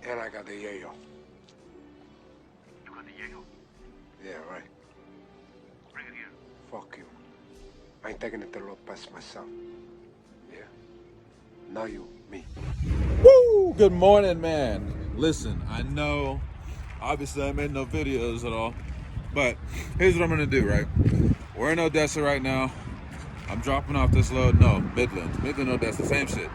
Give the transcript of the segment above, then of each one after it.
And I got the yayo. You got the Jaeger? Yeah, right. Bring it here. Fuck you. I ain't taking it to Lopez myself. Yeah. Now you, me. Woo! Good morning, man. Listen, I know, obviously I made no videos at all, but here's what I'm gonna do, right? We're in Odessa right now. I'm dropping off this load. No, Midland, Odessa, same shit.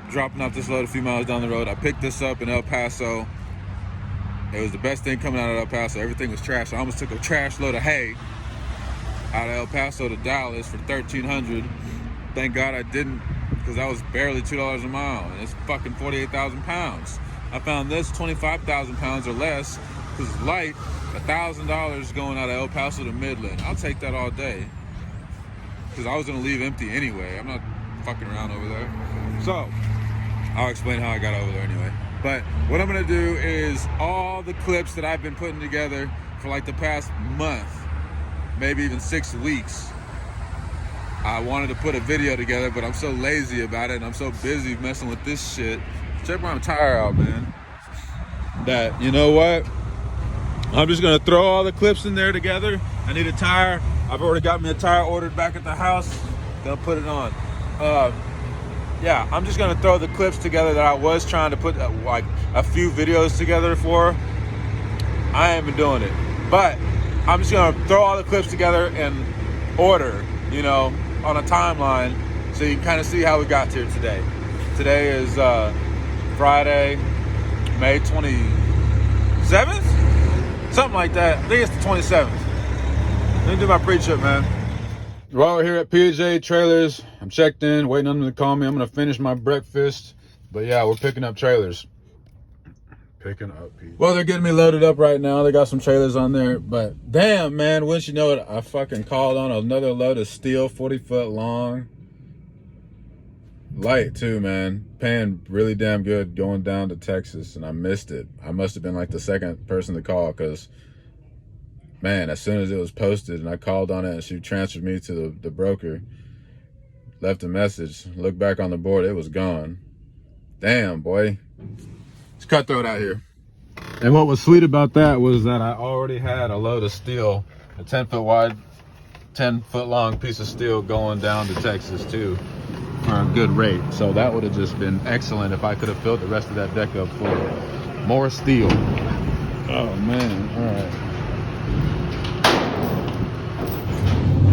Dropping off this load a few miles down the road. I picked this up in El Paso. It was the best thing coming out of El Paso. Everything was trash. I almost took a trash load of hay out of El Paso to Dallas for $1,300. Thank God I didn't, because that was barely $2 a mile, and it's fucking 48,000 pounds. I found this 25,000 pounds or less, because it's light, $1,000 going out of El Paso to Midland. I'll take that all day, because I was gonna leave empty anyway. I'm not fucking around over there. So, I'll explain how I got over there anyway. But what I'm gonna do is all the clips that I've been putting together for like the past month, maybe even 6 weeks. I wanted to put a video together, but I'm so lazy about it and I'm so busy messing with this shit. Check my tire out, man. That, you know what? I'm just gonna throw all the clips in there together. I need a tire. I've already got me a tire ordered back at the house. Gonna put it on. Yeah, I'm just gonna throw the clips together that I was trying to put like a few videos together for. I ain't been doing it, but I'm just gonna throw all the clips together in order, you know, on a timeline, so you can kind of see how we got here today. Today is Friday, May 27th? Something like that. I think it's the 27th. Let me do my pre-trip, man. While we're here at PJ Trailers, I'm checked in, waiting on them to call me. I'm gonna finish my breakfast. But yeah, we're picking up trailers. Picking up people. Well, they're getting me loaded up right now. They got some trailers on there, but damn, man, wouldn't you know it, I fucking called on another load of steel, 40-foot long. Light too, man. Paying really damn good going down to Texas, and I missed it. I must have been like the second person to call, because man, as soon as it was posted and I called on it and she transferred me to the broker, left a message, looked back on the board, it was gone. Damn, boy. It's cutthroat out here. And what was sweet about that was that I already had a load of steel, a 10-foot wide, 10-foot long piece of steel going down to Texas too, for a good rate. So that would have just been excellent if I could have filled the rest of that deck up full of more steel. Oh man, all right.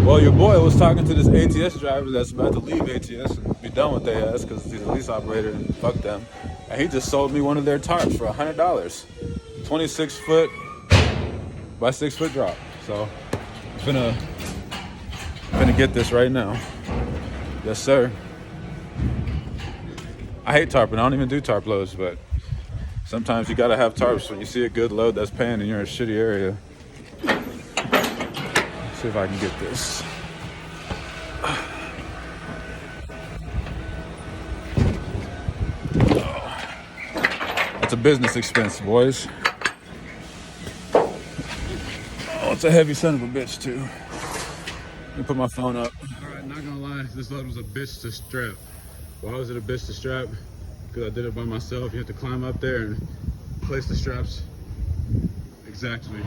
Well, your boy was talking to this ATS driver that's about to leave ATS and be done with AS because he's a lease operator and fuck them. And he just sold me one of their tarps for $100. 26 foot by 6 foot drop. So I'm gonna get this right now. Yes, sir. I hate tarping. I don't even do tarp loads, but sometimes you gotta have tarps when you see a good load that's paying and you're in a shitty area. See if I can get this. Oh. That's a business expense, boys. Oh, it's a heavy son of a bitch too. Let me put my phone up. All right, not gonna lie, this load was a bitch to strap. Why was it a bitch to strap? Because I did it by myself. You have to climb up there and place the straps exactly.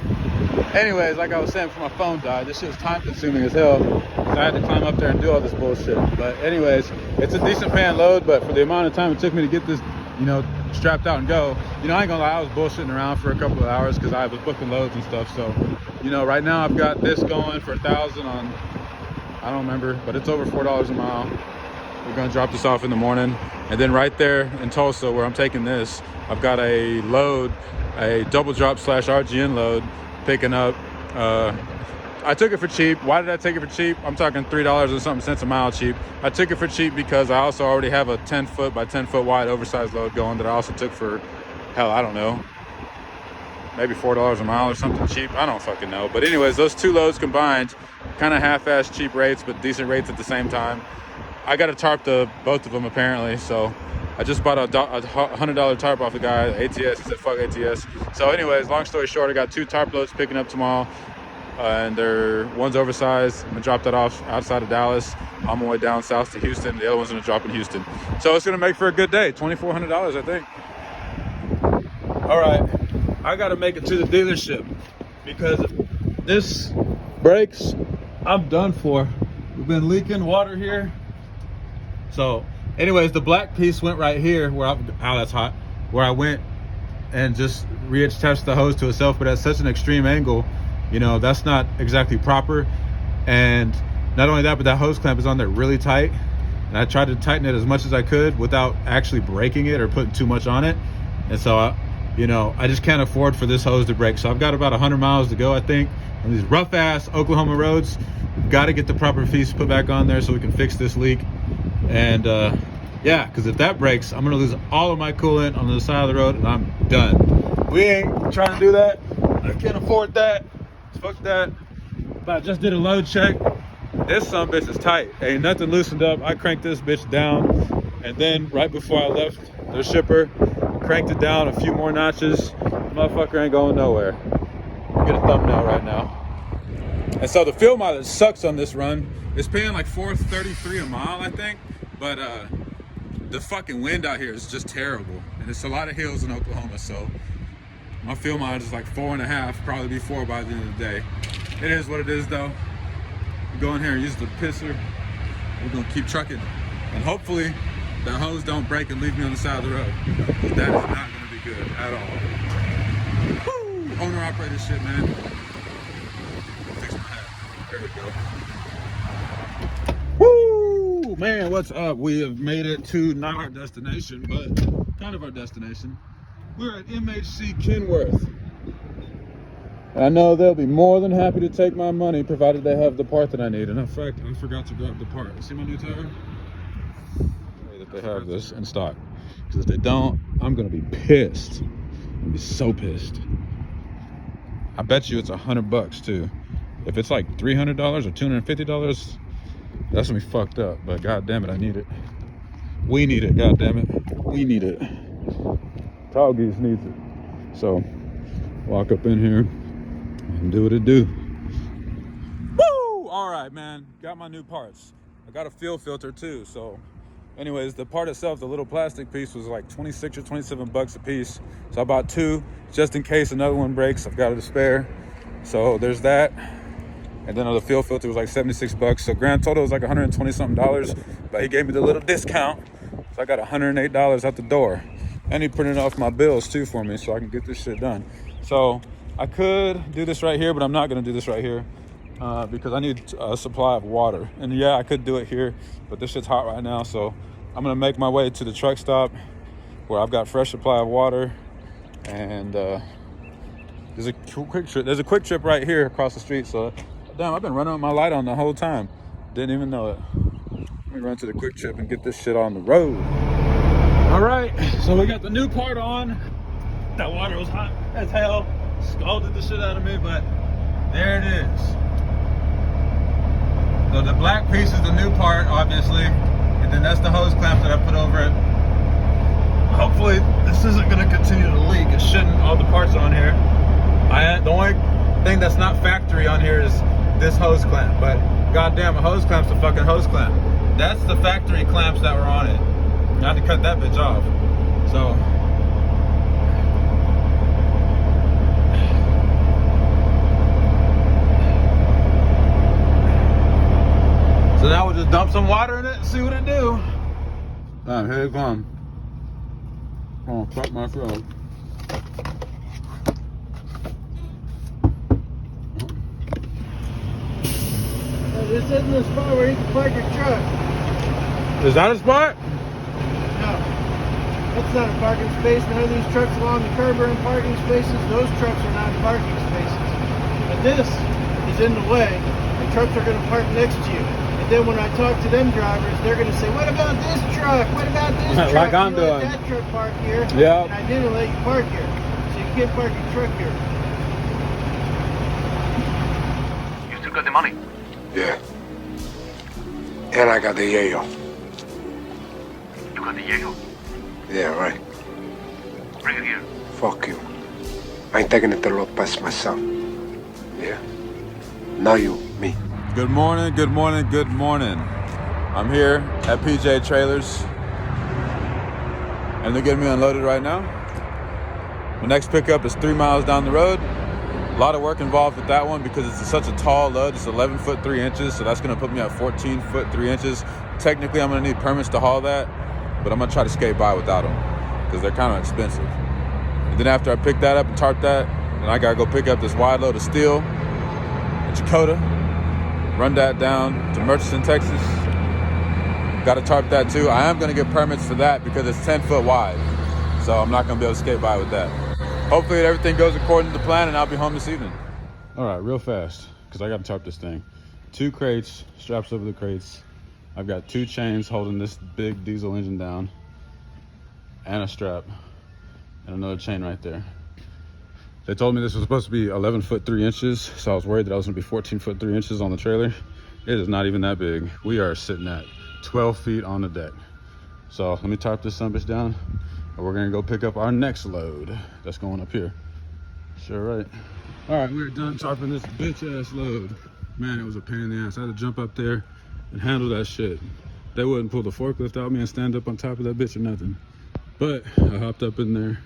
Anyways, like I was saying, before my phone died, this shit was time consuming as hell. So I had to climb up there and do all this bullshit. But anyways, it's a decent paying load, but for the amount of time it took me to get this, you know, strapped out and go, you know, I ain't gonna lie, I was bullshitting around for a couple of hours because I was booking loads and stuff. So, you know, right now I've got this going for 1,000 on, I don't remember, but it's over $4 a mile. We're gonna drop this off in the morning. And then right there in Tulsa where I'm taking this, I've got a load, a double drop / RGN load, picking up, I took it for cheap. Why did I take it for cheap? I'm talking $3 and something cents a mile cheap. I took it for cheap because I also already have a 10-foot by 10-foot wide oversized load going that I also took for, hell, I don't know, maybe $4 a mile or something cheap. I don't fucking know. But anyways, those two loads combined, kind of half-ass cheap rates, but decent rates at the same time. I got to tarp both of them apparently, so I just bought a $100 tarp off the guy at ATS. He said, fuck ATS. So anyways, long story short, I got 2 tarp loads picking up tomorrow. And one's oversized. I'm gonna drop that off outside of Dallas on my way down south to Houston. The other one's gonna drop in Houston. So it's gonna make for a good day. $2,400, I think. All right, I gotta make it to the dealership because this breaks, I'm done for. We've been leaking water here. So anyways, the black piece went right here where that's hot, where I went and just reattached the hose to itself, but at such an extreme angle, you know, that's not exactly proper. And not only that, but that hose clamp is on there really tight. And I tried to tighten it as much as I could without actually breaking it or putting too much on it. And so, you know, I just can't afford for this hose to break. So I've got about 100 miles to go, I think, on these rough ass Oklahoma roads. We've got to get the proper piece put back on there so we can fix this leak. And yeah, because if that breaks, I'm gonna lose all of my coolant on the side of the road and I'm done. We ain't trying to do that. I can't afford that. Fuck that. But I just did a load check. This sumbitch is tight. Ain't nothing loosened up. I cranked this bitch down, and then right before I left the shipper, cranked it down a few more notches. Motherfucker ain't going nowhere. Get a thumbnail right now. And so the fuel mileage sucks on this run. It's paying like $4.33 a mile, I think. But the fucking wind out here is just terrible. And it's a lot of hills in Oklahoma, so my fuel mileage is like 4.5, probably be 4 by the end of the day. It is what it is though. We go in here and use the pisser. We're gonna keep trucking. And hopefully that hose don't break and leave me on the side of the road. But that is not gonna be good at all. Woo! Owner operator shit, man. Fix my hat. There we go. Woo! Man, what's up? We have made it to not our destination, but kind of our destination. We're at MHC Kenworth. I know they'll be more than happy to take my money provided they have the part that I need. And in fact, I forgot to grab the part. See my new tire? That they have this in stock. Because if they don't, I'm gonna be pissed. I'm gonna be so pissed. I bet you it's $100 too. If it's like $300 or $250, that's gonna be fucked up. But god damn it, I need it. We need it, god damn it. We need it. Tall Geese needs it. So walk up in here and do what it do. Woo! All right, man. Got my new parts. I got a fuel filter too. So, anyways, the part itself, the little plastic piece, was like 26 or 27 bucks a piece. So I bought 2 just in case another one breaks. I've got it to spare. So there's that. And then the fuel filter was like 76 bucks. So grand total was like 120 something dollars. But he gave me the little discount. So I got $108 out the door. And he printed off my bills too for me so I can get this shit done. So I could do this right here, but I'm not gonna do this right here because I need a supply of water. And yeah, I could do it here, but this shit's hot right now. So I'm gonna make my way to the truck stop where I've got fresh supply of water. And there's a quick trip. There's a quick trip right here across the street. So damn, I've been running with my light on the whole time. Didn't even know it. Let me run to the quick trip and get this shit on the road. All right, so we got the new part on. That water was hot as hell. Scalded the shit out of me, but there it is. So the black piece is the new part, obviously, and then that's the hose clamp that I put over it. Hopefully this isn't gonna continue to leak. It shouldn't. All the parts are on here. The only thing that's not factory on here is this hose clamp, but goddamn, a hose clamp's a fucking hose clamp. That's the factory clamps that were on it. I had to cut that bitch off. So now we'll just dump some water in it and see what it do. Alright, here it comes. Oh, fuck my throat. This isn't the spot where you can park your truck. Is that a spot? No. That's not a parking space. None of these trucks along the curb are in parking spaces. Those trucks are not in parking spaces. But this is in the way. The trucks are going to park next to you. And then when I talk to them drivers, they're going to say, what about this truck? What about this truck? Like I'm doing. Let that truck park here. Yeah. And I didn't let you park here. So you can't park your truck here. You still got the money? Yeah. And I got the yayo. You got the Jaeger? Yeah, right. Bring it here. Fuck you. I ain't taking it to the past myself. Yeah? Now you, me. Good morning, good morning, good morning. I'm here at PJ Trailers and they're getting me unloaded right now. My next pickup is 3 miles down the road. A lot of work involved with that one because it's such a tall load. It's 11 foot 3 inches, so that's gonna put me at 14 foot 3 inches. Technically, I'm gonna need permits to haul that, but I'm gonna try to skate by without them because they're kind of expensive. And then after I pick that up and tarp that, then I gotta go pick up this wide load of steel in Dakota, run that down to Murchison, Texas. Gotta tarp that too. I am gonna get permits for that because it's 10 foot wide, so I'm not gonna be able to skate by with that. Hopefully everything goes according to plan and I'll be home this evening. All right, real fast, because I gotta tarp this thing. 2 crates, straps over the crates. I've got 2 chains holding this big diesel engine down, and a strap, and another chain right there. They told me this was supposed to be 11 foot 3 inches, so I was worried that I was gonna be 14 foot 3 inches on the trailer. It is not even that big. We are sitting at 12 feet on the deck. So let me tarp this sumbitch down, and we're gonna go pick up our next load that's going up here. Sure right. All right, we're done tarping this bitch ass load. Man, it was a pain in the ass. I had to jump up there and handle that shit. They wouldn't pull the forklift out me and stand up on top of that bitch or nothing. But I hopped up in there,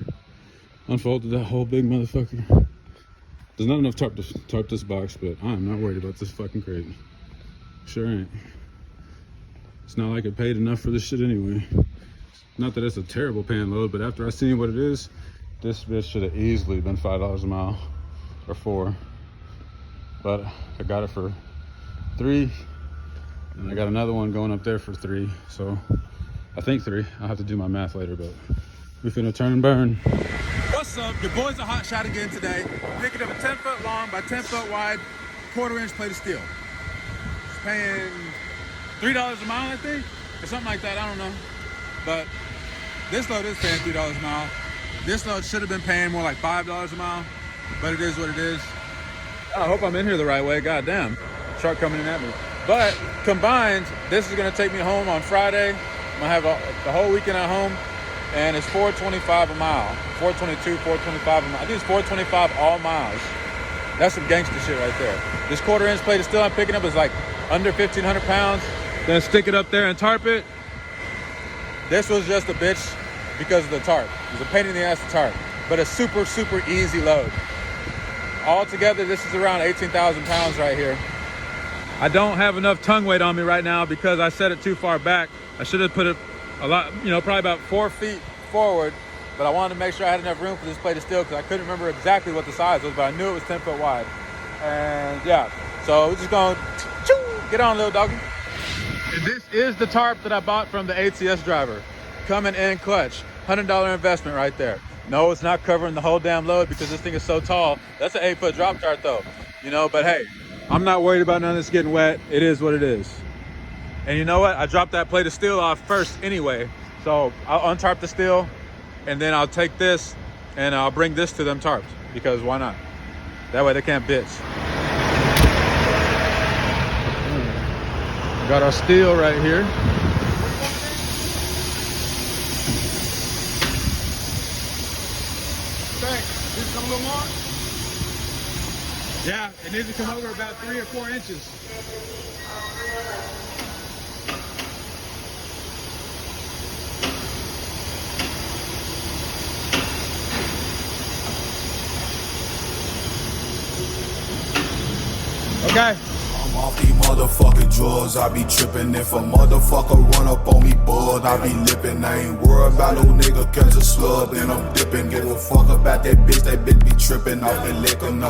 unfolded that whole big motherfucker. There's not enough tarp to tarp this box, but I'm not worried about this fucking crate. Sure ain't. It's not like it paid enough for this shit anyway. Not that it's a terrible paying load, but after I seen what it is, this bitch should have easily been $5 a mile or $4. But I got it for $3, and I got another one going up there for $3. So I think $3. I'll have to do my math later, but we finna turn and burn. What's up? Your boys are Hotshot again today. Picking up a 10 foot long by 10 foot wide 1/4 inch plate of steel. It's paying $3 a mile, I think, or something like that. I don't know. But this load is paying $3 a mile. This load should have been paying more like $5 a mile, but it is what it is. I hope I'm in here the right way. God damn, truck coming in at me. But combined, this is gonna take me home on Friday. I'm gonna have the whole weekend at home, and it's $4.25 a mile. 422, 425 a mile. I think it's 425 all miles. That's some gangster shit right there. This 1/4 inch plate of steel I'm picking up is like under 1,500 pounds. Then stick it up there and tarp it. This was just a bitch because of the tarp. It was a pain in the ass to tarp, but a super, super easy load. Altogether, this is around 18,000 pounds right here. I don't have enough tongue weight on me right now because I set it too far back. I should have put it a lot, probably about 4 feet forward, but I wanted to make sure I had enough room for this plate of steel because I couldn't remember exactly what the size was, but I knew it was 10 foot wide. And yeah, so we're just going to get on, little doggy. And this is the tarp that I bought from the ATS driver. Coming in clutch. $100 investment right there. No, it's not covering the whole damn load because this thing is so tall. That's an 8 foot drop tarp though. But hey, I'm not worried about none of this getting wet. It is what it is. And you know what? I dropped that plate of steel off first anyway. So I'll untarp the steel and then I'll take this and I'll bring this to them tarps because why not? That way they can't bitch. Got our steel right here. Thanks. Did it come a little more? Yeah, it needs to come over about 3 or 4 inches. Okay. I'm off these motherfucking drugs. I be trippin'. If a motherfucker run up on me, bud, I be lippin'. I ain't worried about no nigga catch a slug, then I'm dippin'. Give a fuck about that bitch be trippin'. Off the liquor, I'm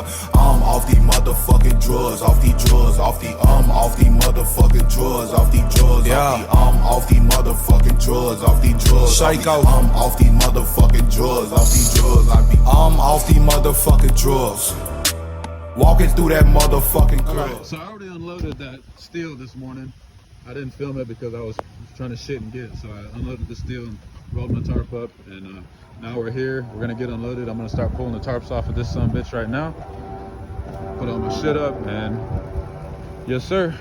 off these motherfucking drugs, off these drugs, off the off these motherfucking drugs, off these drugs, yeah. Off these motherfucking drugs, off these drugs. Psycho. I'm off these motherfucking drugs, off these drugs. I'm off these motherfucking drugs. Walking through that motherfucking club. Right, so I already unloaded that steel this morning. I didn't film it because I was trying to shit and get. So I unloaded the steel and rolled my tarp up. And now we're here. We're gonna get unloaded. I'm gonna start pulling the tarps off of this sumbitch right now. Put all my shit up and yes, sir.